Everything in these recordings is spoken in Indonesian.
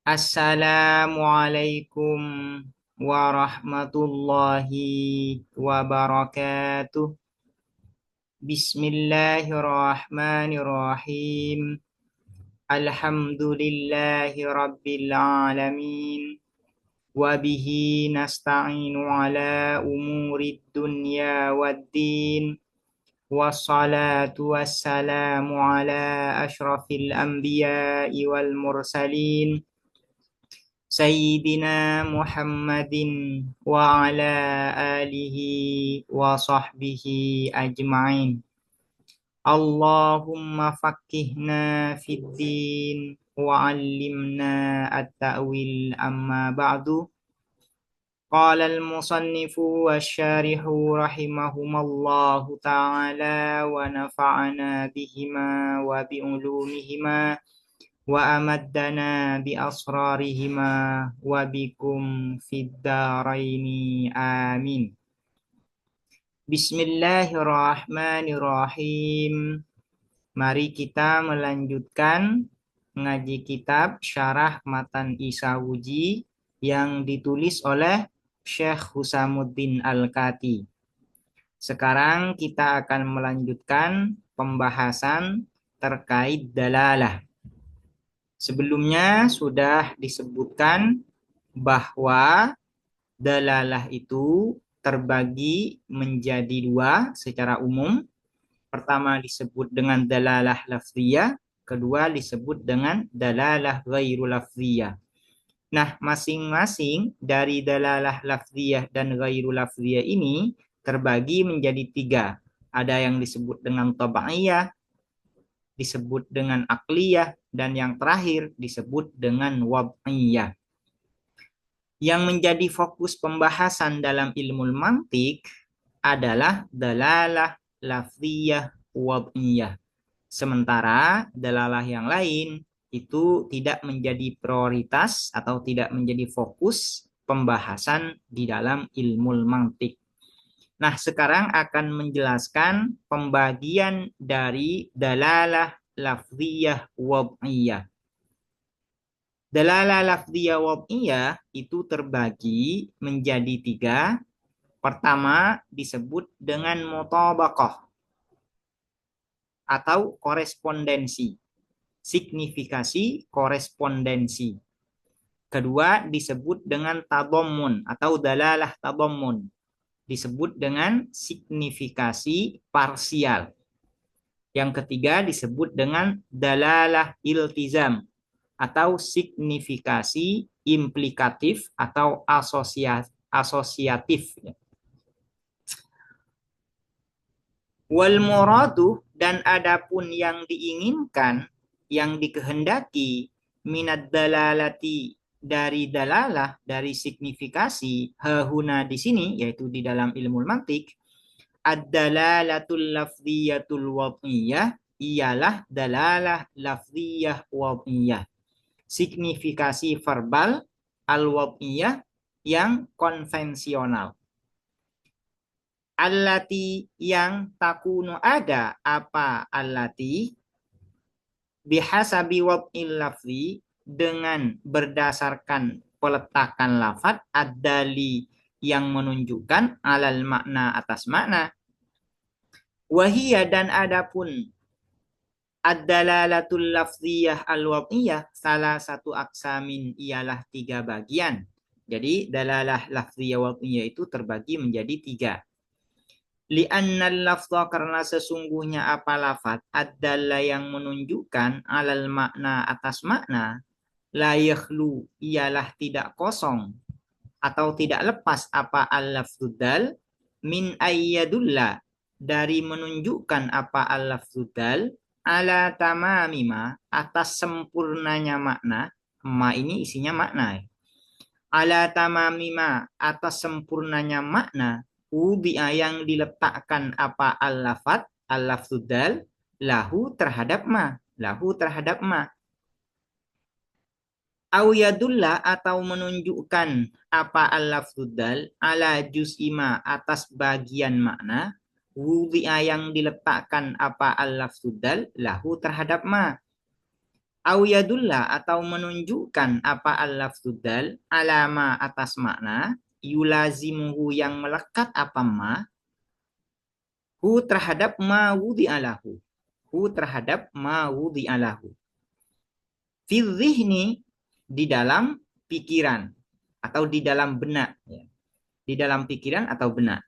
Assalamualaikum warahmatullahi wabarakatuh. Bismillahirrahmanirrahim. Alhamdulillahi rabbil alamin. Wabihi nasta'inu ala umurid dunya waddin. Wassalatu wassalamu ala ashrafil anbiya'i wal mursalin. Sayyidina Muhammadin wa ala alihi wa sahbihi ajma'in. Allahumma faqqihna fid din wa 'allimna at-ta'wil amma ba'du. Qala al-musannifu wasyarihu rahimahumallahu ta'ala wa nafa'ana bihima wa bi'ulumihima wa amaddana bi asrarihima wa bikum fid daraini amin. Bismillahirrahmanirrahim. Mari kita melanjutkan ngaji kitab Syarah Matan Isawuji yang ditulis oleh Syekh Husamuddin Al-Kati. Sekarang kita akan melanjutkan pembahasan terkait dalalah. Sebelumnya sudah disebutkan bahwa dalalah itu terbagi menjadi dua secara umum. Pertama disebut dengan dalalah lafziyah, kedua disebut dengan dalalah ghairu lafziyah. Nah, masing-masing dari dalalah lafziyah dan ghairu lafziyah ini terbagi menjadi tiga. Ada yang disebut dengan tabaiyah, disebut dengan akliyah, dan yang terakhir disebut dengan wad'iyah. Yang menjadi fokus pembahasan dalam ilmu mantik adalah dalalah lafziyah wad'iyah. Sementara dalalah yang lain itu tidak menjadi prioritas atau tidak menjadi fokus pembahasan di dalam ilmu mantik. Nah, sekarang akan menjelaskan pembagian dari dalalah lafziyah wad'iyah. Dalalah lafziyah wad'iyah itu terbagi menjadi tiga. Pertama disebut dengan mutabaqah atau korespondensi, signifikasi korespondensi. Kedua disebut dengan tadammun atau dalalah tadammun, disebut dengan signifikasi parsial. Yang ketiga disebut dengan dalalah iltizam atau signifikasi implikatif atau asosiatif. Wal muradu, dan adapun yang diinginkan, yang dikehendaki, minad dalalati, dari dalalah, dari signifikasi, hahuna di sini, yaitu di dalam ilmu mantik, ad-dalalatul lafziyatul wad'iyah, ialah dalalah lafziyah wad'iyah, signifikasi verbal al-wad'iyah yang konvensional. Allati, yang takunu ada apa allati, bihasabi wad'il lafzi, dengan berdasarkan peletakan lafaz, ad-dali, yang menunjukkan alal makna, atas makna. Wahiyya, dan adapun ad-dalalatul lafziyah al-wad'iyah, salah satu aksamin, ialah tiga bagian. Jadi dalalah lafziyah wad'iyah itu terbagi menjadi tiga. Li'annal lafza, karena sesungguhnya apa lafaz, ad-dalla, yang menunjukkan alal makna, atas makna, la yakhlu, ialah tidak kosong atau tidak lepas apa al-lafzuddal, min ayyadulla, dari menunjukkan apa al-lafzuddal, ala tamamima, atas sempurnanya makna. Ma ini isinya makna. Ala tamamima, atas sempurnanya makna, ubi'a, yang diletakkan apa al-lafat, al-lafzuddal, lahu terhadap ma, lahu terhadap ma. Au yadullah, atau menunjukkan apa al-lafzuddal, ala juz'ima, atas bagian makna, wudi'a, yang diletakkan apa al-lafzuddal, lahu terhadap ma. Au yadulla atau menunjukkan apa al-lafdzu dal alama atas makna yulazimuhu yang melekat apa ma hu terhadap ma wudi'alahu. Hu terhadap ma wudi'alahu. Fi dzihni di dalam pikiran atau di dalam benak ya. Di dalam pikiran atau benak.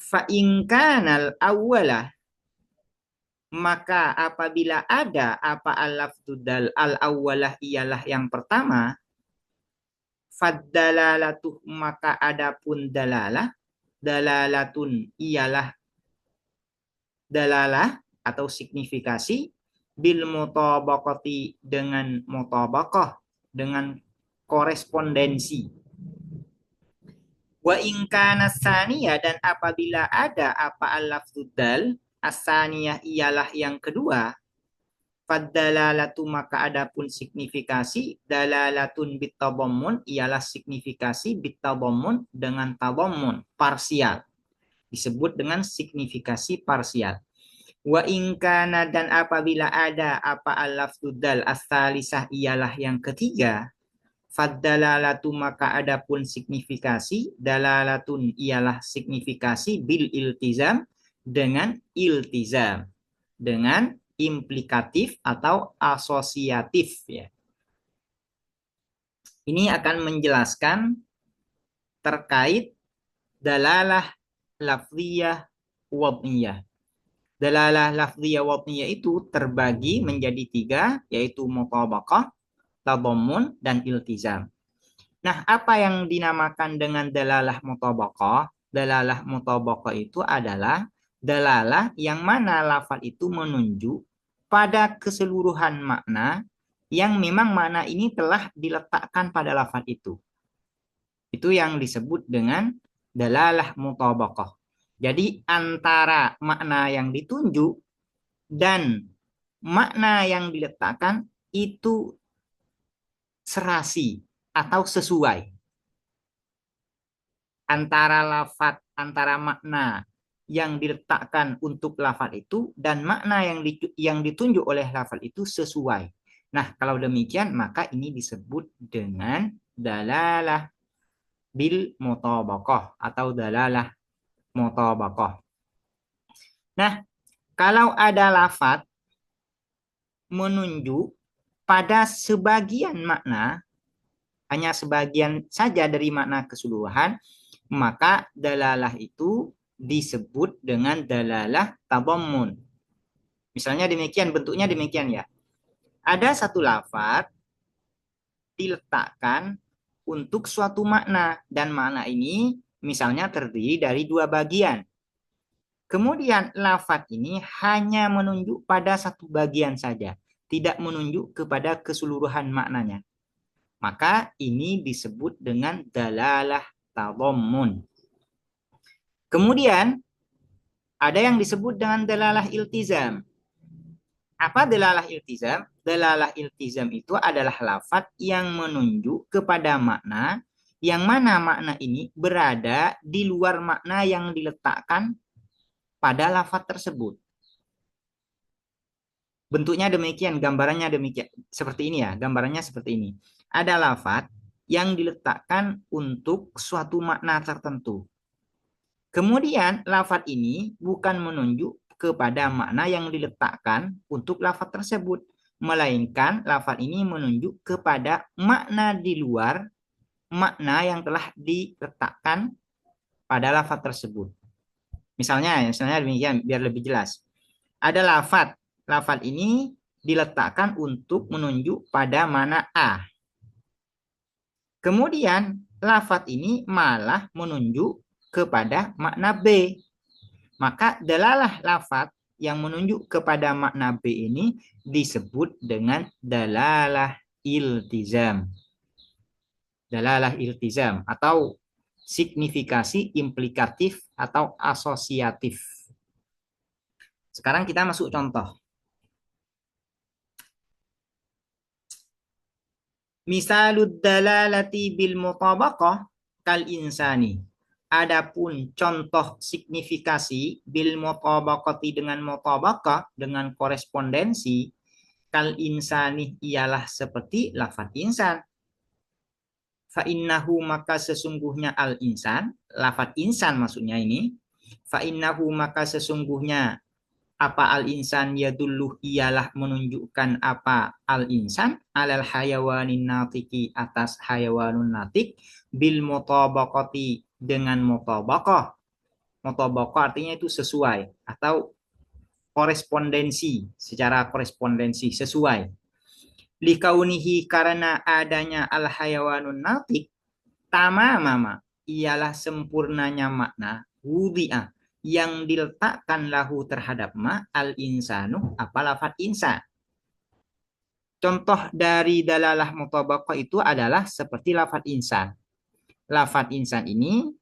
Fa in kanal awwalah maka apabila ada apa al-lafdzu dal al-awwalah ialah yang pertama faddalalatuh maka adapun dalalah dalalatun ialah dalalah atau signifikasi bil mutabaqati dengan mutabaqah dengan korespondensi wa in kana tsaniyah dan apabila ada apa al-lafdzu dal as-saniyah ialah yang kedua faddalalatu maka adapun signifikasi dalalatun bitabammun ialah signifikasi bitabammun dengan tabammun parsial disebut dengan signifikasi parsial. Wa in kana dan apabila ada apa al-lafdzu dal as-salisah ialah yang ketiga faddalalatu maka adapun signifikasi dalalatun ialah signifikasi bil iltizam dengan iltizam dengan implikatif atau asosiatif ya. Ini akan menjelaskan terkait dalalah lafziyah wad'iyah. Dalalah lafziyah wad'iyah itu terbagi menjadi tiga, yaitu mutabaqah, tadammun, dan iltizam. Nah, apa yang dinamakan dengan dalalah mutabaqah? Dalalah mutabaqah itu adalah dalalah yang mana lafaz itu menunjuk pada keseluruhan makna yang memang makna ini telah diletakkan pada lafaz itu. Itu yang disebut dengan dalalah mutabaqah. Jadi antara makna yang ditunjuk dan makna yang diletakkan itu serasi atau sesuai. Antara lafaz, antara makna yang diletakkan untuk lafaz itu dan makna yang ditunjuk oleh lafaz itu sesuai. Nah, kalau demikian maka ini disebut dengan dalalah bil mutabaqah atau dalalah mutabaqah. Nah, kalau ada lafaz menunjuk pada sebagian makna, hanya sebagian saja dari makna keseluruhan, maka dalalah itu disebut dengan dalalah tabammun. Misalnya demikian, bentuknya demikian ya. Ada satu lafaz diletakkan untuk suatu makna dan makna ini misalnya terdiri dari dua bagian. Kemudian lafaz ini hanya menunjuk pada satu bagian saja, tidak menunjuk kepada keseluruhan maknanya. Maka ini disebut dengan dalalah tadammun. Kemudian ada yang disebut dengan dalalah iltizam. Apa dalalah iltizam? Dalalah iltizam itu adalah lafaz yang menunjuk kepada makna yang mana makna ini berada di luar makna yang diletakkan pada lafaz tersebut. Bentuknya demikian, gambarannya demikian. Seperti ini ya, gambarannya seperti ini. Ada lafaz yang diletakkan untuk suatu makna tertentu. Kemudian lafaz ini bukan menunjuk kepada makna yang diletakkan untuk lafaz tersebut, melainkan lafaz ini menunjuk kepada makna di luar makna yang telah diletakkan pada lafaz tersebut. Misalnya demikian biar lebih jelas. Ada lafaz ini diletakkan untuk menunjuk pada makna A. Kemudian lafaz ini malah menunjuk kepada makna B. Maka dalalah lafaz yang menunjuk kepada makna B ini disebut dengan dalalah iltizam. Dalalah iltizam atau signifikasi implikatif atau asosiatif. Sekarang kita masuk contoh. Misalud dalalati bil mutabaqah kal insani. Adapun contoh signifikasi bil mutabaqati dengan mutabaqah dengan korespondensi kal insani ialah seperti lafaz insan. Fa innahu maka sesungguhnya al insan, lafaz insan maksudnya ini. Fa innahu maka sesungguhnya apa al insan yadulluh ialah menunjukkan apa al insan alal hayawanin natiki atas hayawanun natik bil mutabaqati dengan mutabaqah. Mutabaqah artinya itu sesuai atau korespondensi, secara korespondensi sesuai. Likaunihi karena adanya al hayawanun natik tamamama ialah sempurnanya makna wudi'a yang diletakkan lahu terhadap ma al insanu apa lafaz insan. Contoh dari dalalah mutabaqah itu adalah seperti lafaz insan. Lafaz insan ini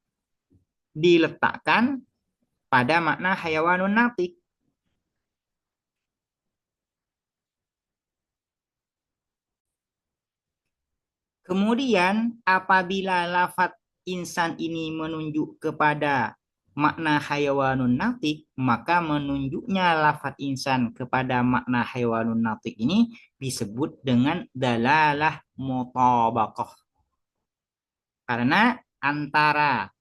diletakkan pada makna hayawanun natik. Kemudian apabila lafaz insan ini menunjuk kepada makna hayawanun natik, maka menunjuknya lafaz insan kepada makna hayawanun natik ini disebut dengan dalalah mutabaqah. Karena antara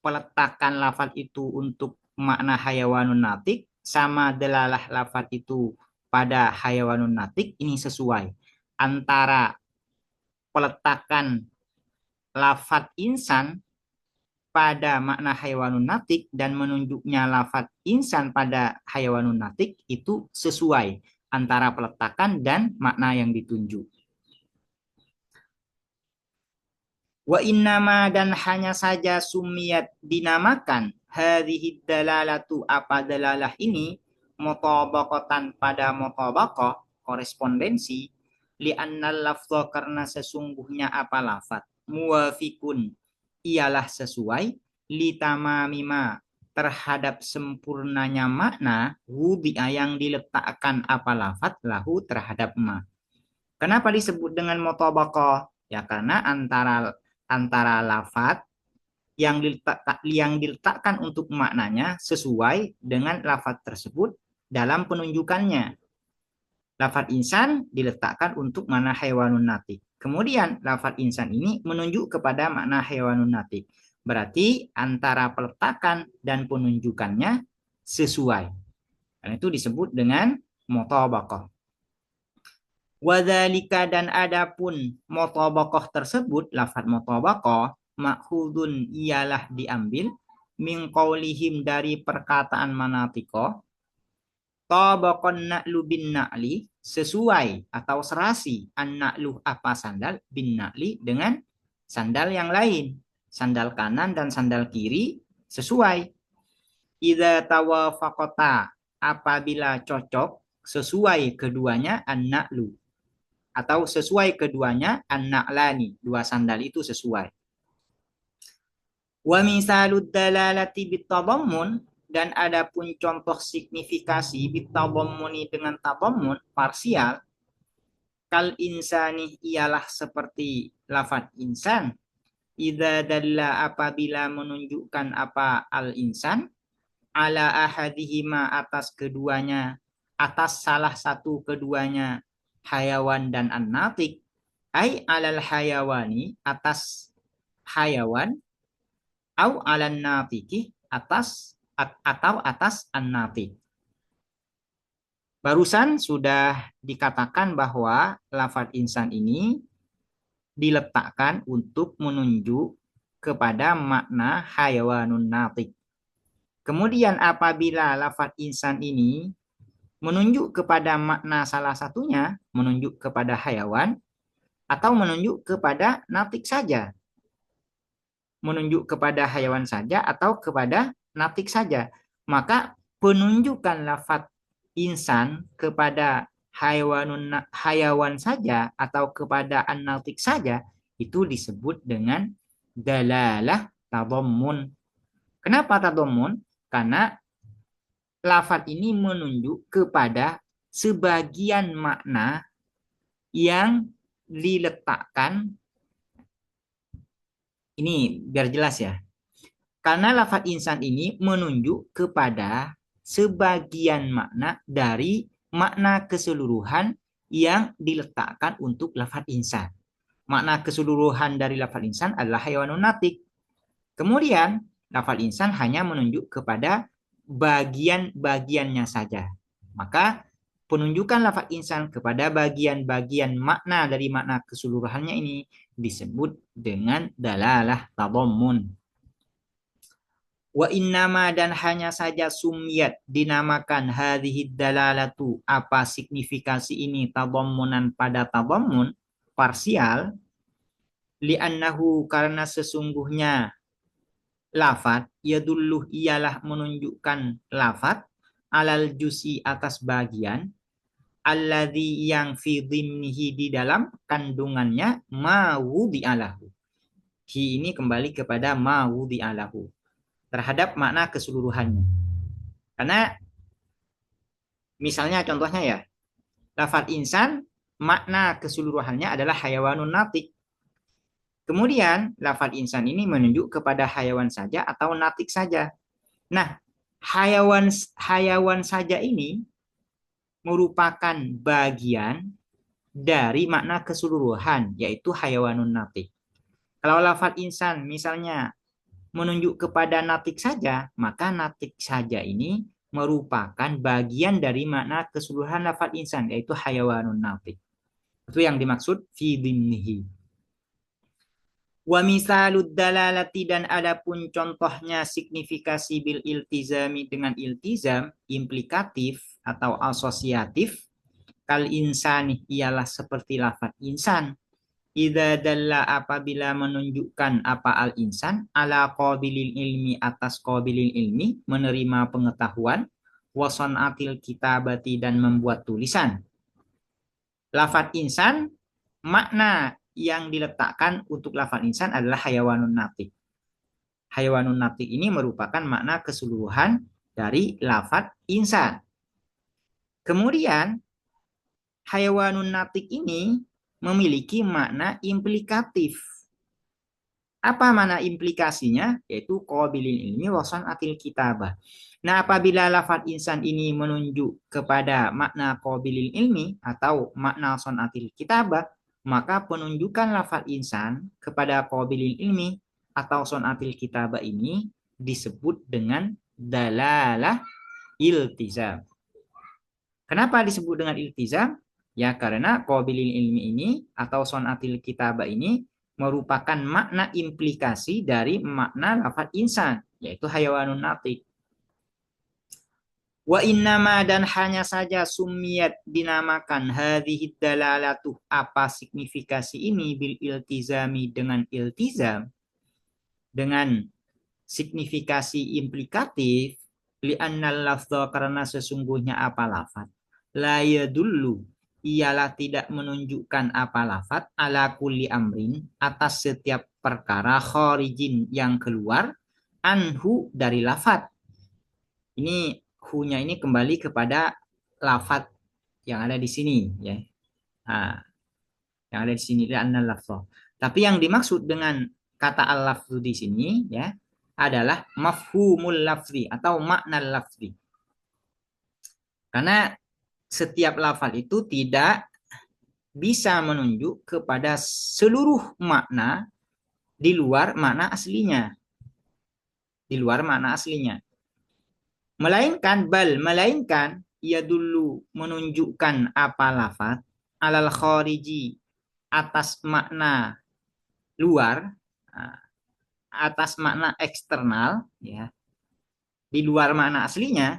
peletakan lafaz itu untuk makna hayawanun natik sama dalalah lafaz itu pada hayawanun natik ini sesuai. Antara peletakan lafaz insan pada makna hayawanun natik dan menunjuknya lafaz insan pada hayawanun natik itu sesuai antara peletakan dan makna yang ditunjuk. Wa innama dan hanya saja sumiyat dinamakan hadhihi dalalatu apa dalalah ini mutabaqatan pada mutabaqah korespondensi li'annal lafdha karena sesungguhnya apa lafaz muwafiqun ialah sesuai litamamima terhadap sempurnanya makna wudi'a yang diletakkan apa lafaz lahu terhadap ma. Kenapa disebut dengan mutabaqah? Ya karena antara lafaz yang diletakkan untuk maknanya sesuai dengan lafaz tersebut dalam penunjukannya. Lafaz insan diletakkan untuk makna hayawanun natik. Kemudian lafaz insan ini menunjuk kepada makna hayawanun natik. Berarti antara peletakan dan penunjukannya sesuai. Dan itu disebut dengan mutabaqah. Wadzalika dan adapun mutabaqah tersebut, lafaz mutabaqah makhudun ialah diambil min qaulihim dari perkataan manatiko tabaqan na'lu bin na'li sesuai atau serasi an-na'lu apa sandal bin na'li dengan sandal yang lain, sandal kanan dan sandal kiri sesuai. Idza tawafaqata apabila cocok sesuai keduanya an-na'lu atau sesuai keduanya an-na'lani, dua sandal itu sesuai. Wa misalud dalalati bitadammun dan adapun contoh signifikasi bitadammuni dengan tadammun parsial kal insani ialah seperti lafaz insan idza dalla apabila menunjukkan apa al insan ala ahadihima atas keduanya atas salah satu keduanya hayawan dan an-natik ai alal hayawani atas hayawan au alan natiki atas atau atas an-natik. Barusan sudah dikatakan bahwa lafaz insan ini diletakkan untuk menunjuk kepada makna hayawanun natik. Kemudian apabila lafaz insan ini menunjuk kepada makna salah satunya, menunjuk kepada hayawan atau menunjuk kepada natik saja. Menunjuk kepada hayawan saja atau kepada natik saja. Maka penunjukan lafaz insan kepada hayawan saja atau kepada an-natik saja itu disebut dengan dalalah tadammun. Kenapa tadammun? Karena lafaz ini menunjuk kepada sebagian makna yang diletakkan. Ini biar jelas ya. Karena lafaz insan ini menunjuk kepada sebagian makna dari makna keseluruhan yang diletakkan untuk lafaz insan. Makna keseluruhan dari lafaz insan adalah hayawanun natik. Kemudian lafaz insan hanya menunjuk kepada bagian-bagiannya saja. Maka penunjukan lafaz insan kepada bagian-bagian makna dari makna keseluruhannya ini disebut dengan dalalah tadammun. Wa innama dan hanya saja sumiyat dinamakan hadhihi dalalatu, apa signifikasi ini, tadammunan pada tadammun parsial, li'annahu karena sesungguhnya lafat yadulluh ialah menunjukkan lafat alal jusi atas bagian alladzi yang fi dhimnihi di dalam kandungannya ma wudi'alahu. Hi ini kembali kepada ma wudi'alahu terhadap makna keseluruhannya. Karena misalnya contohnya ya, lafaz insan makna keseluruhannya adalah hayawanun natik. Kemudian lafaz insan ini menunjuk kepada hayawan saja atau natik saja. Nah, hayawan saja ini merupakan bagian dari makna keseluruhan, yaitu hayawanun natik. Kalau lafaz insan misalnya menunjuk kepada natik saja, maka natik saja ini merupakan bagian dari makna keseluruhan lafaz insan, yaitu hayawanun natik. Itu yang dimaksud fi dhimnihi. Wa misalud dalalati dan adapun contohnya signifikasi bil iltizami dengan iltizam, implikatif atau asosiatif, kal insani ialah seperti lafaz insan. Idza dalla apabila menunjukkan apa al insan ala qabilil ilmi atas qabilil ilmi menerima pengetahuan, wasanatil kitabati dan membuat tulisan. Lafaz insan makna yang diletakkan untuk lafaz insan adalah hayawanun natik. Hayawanun natik ini merupakan makna keseluruhan dari lafaz insan. Kemudian hayawanun natik ini memiliki makna implikatif. Apa makna implikasinya? Yaitu qabilil ilmi wasan atil kitabah. Nah, apabila lafaz insan ini menunjuk kepada makna qabilil ilmi atau makna sonatil kitabah, maka penunjukan lafaz insan kepada qabilil ilmi atau sonatil kitabah ini disebut dengan dalalah iltizam. Kenapa disebut dengan iltizam? Ya karena qabilil ilmi ini atau sonatil kitabah ini merupakan makna implikasi dari makna lafaz insan, yaitu hayawanun natik. Wa innama dan hanya saja sumiyat dinamakan hadhihi dalalatu, apa signifikasi ini, bil iltizami dengan iltizam, dengan signifikasi implikatif, li'annal lafdha karena sesungguhnya apa lafaz la yadullu ialah tidak menunjukkan apa lafaz ala kulli amrin atas setiap perkara kharijin yang keluar anhu dari lafaz. Ini hu-nya ini kembali kepada lafaz yang ada di sini ya. Nah, yang ada di sini li'annal lafdha. Tapi yang dimaksud dengan kata al-lafzu di sini ya adalah mafhumul lafzi atau makna lafzi. Karena setiap lafal itu tidak bisa menunjuk kepada seluruh makna di luar makna aslinya. Di luar makna aslinya. Melainkan ia dulu menunjukkan apa lafaz alal khariji atas makna luar, atas makna eksternal ya. Di luar makna aslinya.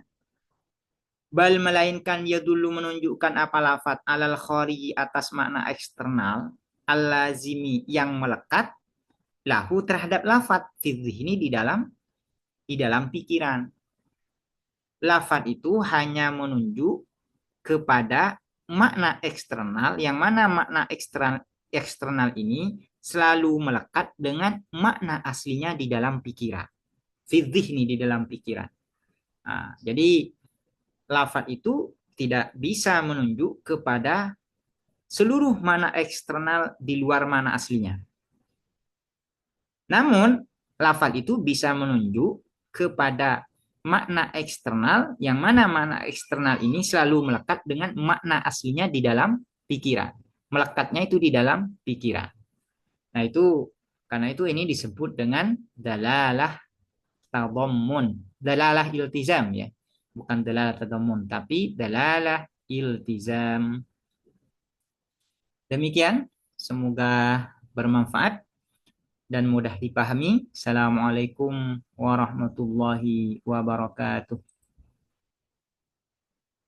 Melainkan ia dulu menunjukkan apa lafaz alal khariji atas makna eksternal al-lazimi yang melekat lahu terhadap lafaz ini di dalam pikiran. Lafaz itu hanya menunjuk kepada makna eksternal yang mana makna eksternal ini selalu melekat dengan makna aslinya di dalam pikiran. Ini di dalam pikiran. Nah, jadi lafaz itu tidak bisa menunjuk kepada seluruh makna eksternal di luar makna aslinya. Namun, lafaz itu bisa menunjuk kepada makna eksternal yang mana makna eksternal ini selalu melekat dengan makna aslinya di dalam pikiran. Melekatnya itu di dalam pikiran. Nah, itu karena itu ini disebut dengan dalalah tadammun. Dalalah iltizam ya. Bukan dalalah tadammun, tapi dalalah iltizam. Demikian, semoga bermanfaat dan mudah dipahami. Assalamualaikum warahmatullahi wabarakatuh.